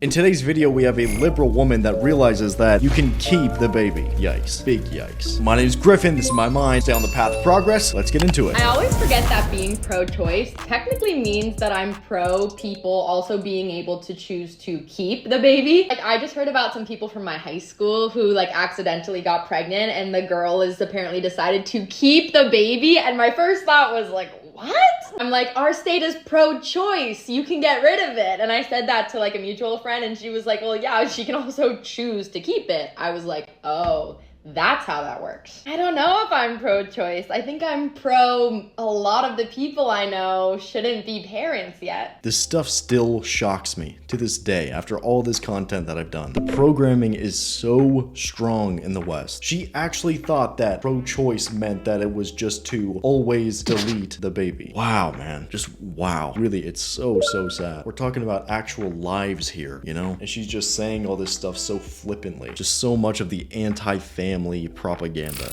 In today's video, we have a liberal woman that realizes that you can keep the baby. Yikes. Big yikes. My name is Griffin. This is my mind. Stay on the path of progress. Let's get into it. I always forget that being pro-choice technically means that I'm pro people also being able to choose to keep the baby. Like, I just heard about some people from my high school who like accidentally got pregnant and the girl is apparently decided to keep the baby. And my first thought was like, what? I'm like, our state is pro-choice. You can get rid of it. And I said that to like a mutual friend and she was like, well, yeah, she can also choose to keep it. I was like, oh, that's how that works. I don't know if I'm pro-choice. I think I'm pro a lot of the people I know shouldn't be parents yet. This stuff still shocks me to this day after all this content that I've done. The programming is so strong in the West. She actually thought that pro-choice meant that it was just to always delete the baby. Wow, man. Just wow. Really, it's so sad. We're talking about actual lives here, you know? And she's just saying all this stuff so flippantly. Just so much of the anti-family propaganda.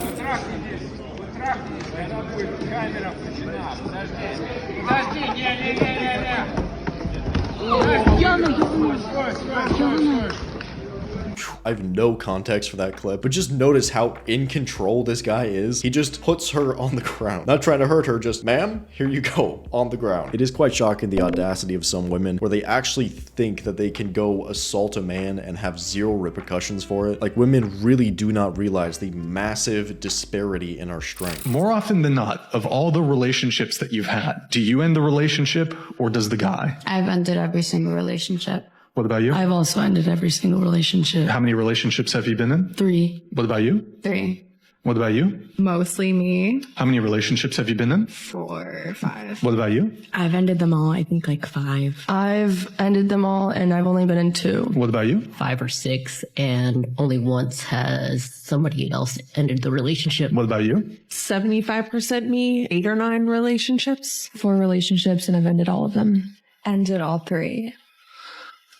I have no context for that clip, but just notice how in control this guy is. He just puts her on the ground. Not trying to hurt her, just, ma'am, here you go, on the ground. It is quite shocking the audacity of some women where they actually think that they can go assault a man and have zero repercussions for it. Like, women really do not realize the massive disparity in our strength. More often than not, of all the relationships that you've had, do you end the relationship or does the guy? I've ended every single relationship. What about you? I've also ended every single relationship. How many relationships have you been in? 3. What about you? 3. What about you? Mostly me. How many relationships have you been in? 4, 5. What about you? I've ended them all, I think like 5. I've ended them all and I've only been in 2. What about you? 5 or 6, and only once has somebody else ended the relationship. What about you? 75% me, 8 or 9 relationships. 4 relationships and I've ended all of them. Ended all 3.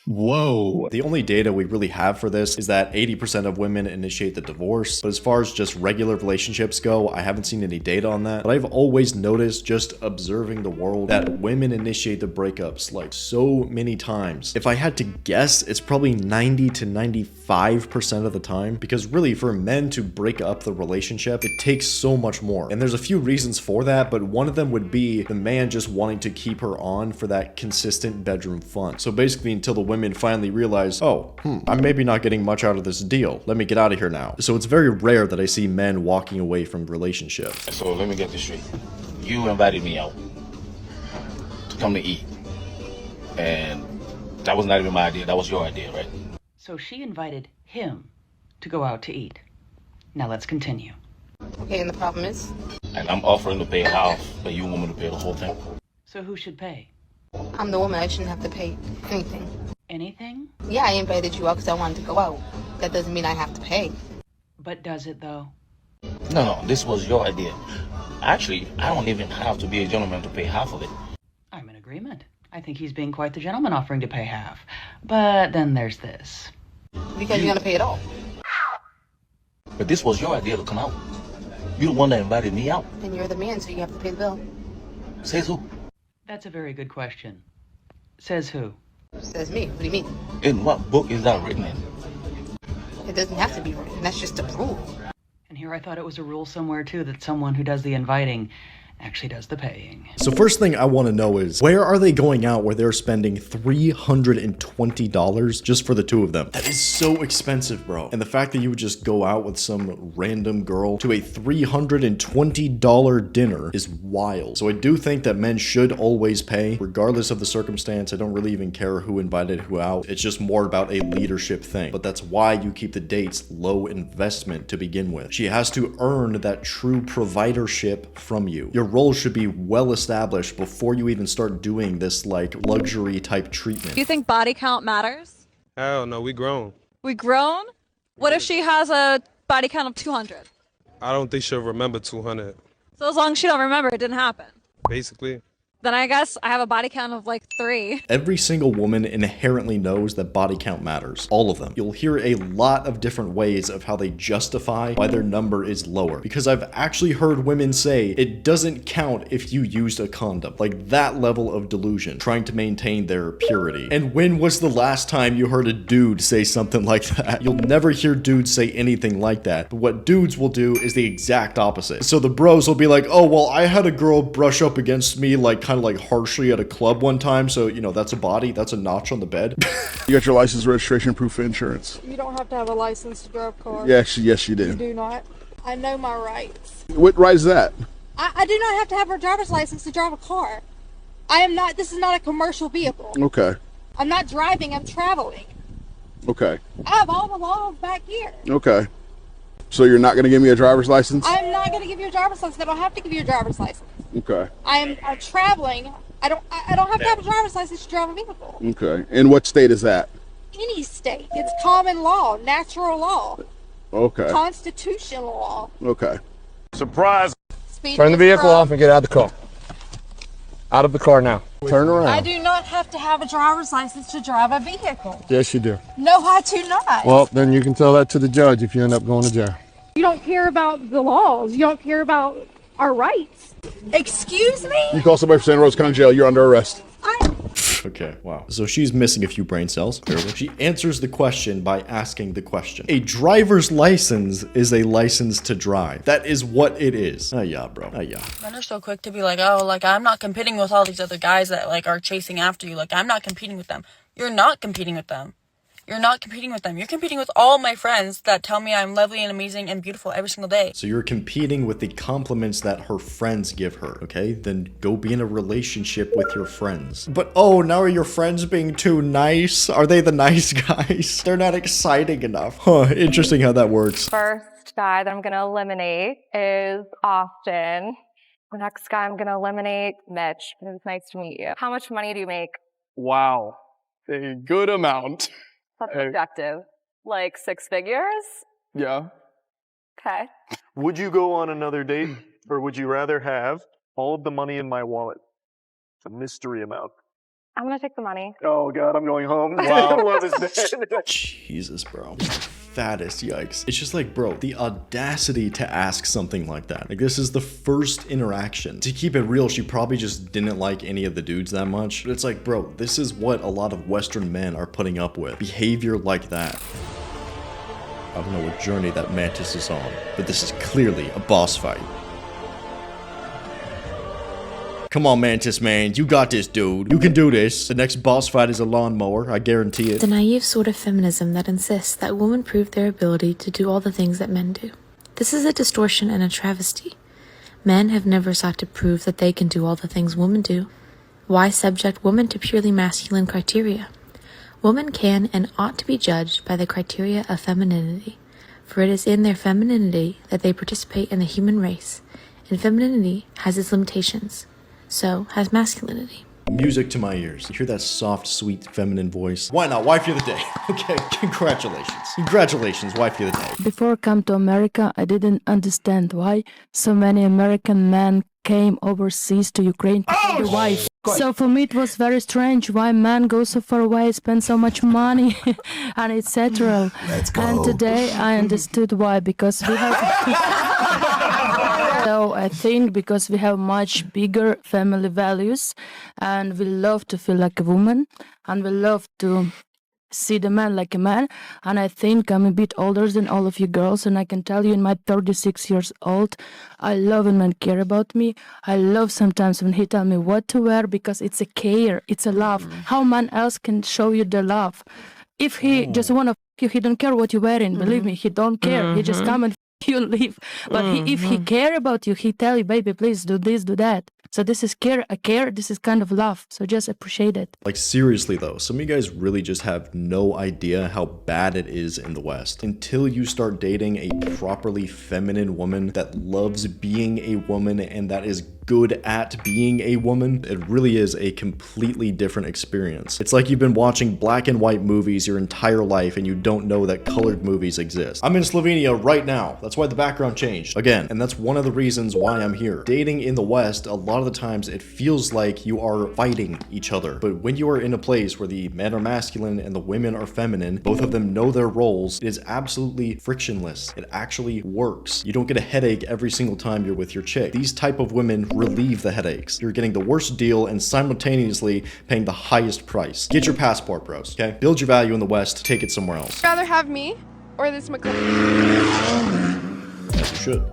Whoa. The only data we really have for this is that 80% of women initiate the divorce. But as far as just regular relationships go, I haven't seen any data on that. But I've always noticed, just observing the world, that women initiate the breakups like so many times. If I had to guess, it's probably 90 to 95% of the time. Because really, for men to break up the relationship, it takes so much more. And there's a few reasons for that, but one of them would be the man just wanting to keep her on for that consistent bedroom fun. So basically, until the women finally realize, oh, I'm maybe not getting much out of this deal. Let me get out of here now. So it's very rare that I see men walking away from relationships. So let me get this straight. You invited me out to come to eat. And that was not even my idea. That was your idea, right? So she invited him to go out to eat. Now let's continue. Okay, and the problem is? And I'm offering to pay half, but you want me to pay the whole thing. So who should pay? I'm the woman. I shouldn't have to pay anything. Anything? Yeah, I invited you out because I wanted to go out. That doesn't mean I have to pay. But does it though? No, this was your idea. Actually, I don't even have to be a gentleman to pay half of it. I'm in agreement. I think he's being quite the gentleman offering to pay half. But then there's this. Because you're going to pay it all. But this was your idea to come out. You're the one that invited me out. And you're the man, so you have to pay the bill. Says who? That's a very good question. Says who? Says me. What do you mean? In what book is that written in? It doesn't have to be written. That's just a rule. And here I thought it was a rule somewhere too that someone who does the inviting actually does the paying. So first thing I want to know is, where are they going out where they're spending $320 just for the two of them? That is so expensive, bro. And the fact that you would just go out with some random girl to a $320 dinner is wild. So I do think that men should always pay, regardless of the circumstance. I don't really even care who invited who out. It's just more about a leadership thing. But that's why you keep the dates low investment to begin with. She has to earn that true providership from you. Your role should be well established before you even start doing this like luxury type treatment. Do you think body count matters? Hell no, we grown. We grown? What if she has a body count of 200? I don't think she'll remember 200. So as long as she don't remember, it didn't happen. Basically. then I guess I have a body count of like 3. Every single woman inherently knows that body count matters. All of them. You'll hear a lot of different ways of how they justify why their number is lower. Because I've actually heard women say it doesn't count if you used a condom. Like that level of delusion, trying to maintain their purity. And when was the last time you heard a dude say something like that? You'll never hear dudes say anything like that. But what dudes will do is the exact opposite. So the bros will be like, oh, well, I had a girl brush up against me like kind of like harshly at a club one time. So, you know, that's a body. That's a notch on the bed. You got your license, registration, proof of insurance. You don't have to have a license to drive a car. Yes, you do. You do not. I know my rights. What right is that? I do not have to have a driver's license to drive a car. I am not, this is not a commercial vehicle. Okay. I'm not driving, I'm traveling. Okay. I have all the laws back here. Okay. So you're not going to give me a driver's license? I'm not going to give you a driver's license. I don't have to give you a driver's license. Okay. I'm traveling. I don't have to have a driver's license to drive a vehicle. Okay. And what state is that? Any state. It's common law, natural law. Okay. Constitutional law. Okay. Surprise. Turn the vehicle off and get out of the car. Out of the car now. Turn around. I do not have to have a driver's license to drive a vehicle. Yes, you do. No, I do not. Well, then you can tell that to the judge if you end up going to jail. You don't care about the laws. You don't care about our rights. Excuse me? You call somebody for Santa Rosa County Jail, you're under arrest. Okay, wow. So she's missing a few brain cells. Clearly. She answers the question by asking the question. A driver's license is a license to drive. That is what it is. Ah, yeah, bro. Ah, yeah. Men are so quick to be like, oh, like, I'm not competing with all these other guys that, like, are chasing after you. Like, I'm not competing with them. You're not competing with them. You're not competing with them. You're competing with all my friends that tell me I'm lovely and amazing and beautiful every single day. So you're competing with the compliments that her friends give her, okay? Then go be in a relationship with your friends. But oh, now are your friends being too nice? Are they the nice guys? They're not exciting enough. Huh, interesting how that works. First guy that I'm gonna eliminate is Austin. The next guy I'm gonna eliminate, Mitch. It was nice to meet you. How much money do you make? Wow. A good amount. That's subjective. Like 6 figures? Yeah. Okay. Would you go on another date, or would you rather have all of the money in my wallet? It's a mystery amount. I'm gonna take the money. Oh God, I'm going home. Wow. Love is dead. Jesus, bro. Fattest, yikes. It's just like, bro, the audacity to ask something like that. Like, this is the first interaction. To keep it real, she probably just didn't like any of the dudes that much. But it's like, bro, this is what a lot of Western men are putting up with. Behavior like that. I don't know what journey that Mantis is on, but this is clearly a boss fight. Come on, Mantis, man. You got this, dude. You can do this. The next boss fight is a lawnmower. I guarantee it. The naive sort of feminism that insists that women prove their ability to do all the things that men do. This is a distortion and a travesty. Men have never sought to prove that they can do all the things women do. Why subject women to purely masculine criteria? Women can and ought to be judged by the criteria of femininity, for it is in their femininity that they participate in the human race, and femininity has its limitations. So has masculinity. Music to my ears. You hear that soft, sweet, feminine voice? Why not? Wife of the day. Okay, congratulations. Congratulations, wife of the day. Before I come to America, I didn't understand why so many American men came overseas to Ukraine to find a wife. So for me it was very strange why men go so far away, spend so much money and etc. Let's go. And today I understood why, because we have so I think because we have much bigger family values and we love to feel like a woman and we love to see the man like a man. And I think I'm a bit older than all of you girls, and I can tell you in my 36 years old, I love when men care about me. I love sometimes when he tell me what to wear, because it's a care, it's a love. How man else can show you the love? If he just want to you, he don't care what you're wearing. Believe me, he don't care. He just come and you leave. But if he care about you, he tell you, baby, please do this, do that. So this is care, this is kind of love. So just appreciate it. Like, seriously though, some of you guys really just have no idea how bad it is in the West. Until you start dating a properly feminine woman that loves being a woman and that is good at being a woman, it really is a completely different experience. It's like you've been watching black and white movies your entire life and you don't know that colored movies exist. I'm in Slovenia right now. That's why the background changed again, and that's one of the reasons why I'm here. Dating in the West, a lot lot of the times it feels like you are fighting each other. But when you are in a place where the men are masculine and the women are feminine, both of them know their roles, it is absolutely frictionless. It actually works. You don't get a headache every single time you're with your chick. These type of women relieve the headaches. You're getting the worst deal and simultaneously paying the highest price. Get your passport, bros, okay? Build your value in the West, take it somewhere else. Rather have me or this McLaren? As you should.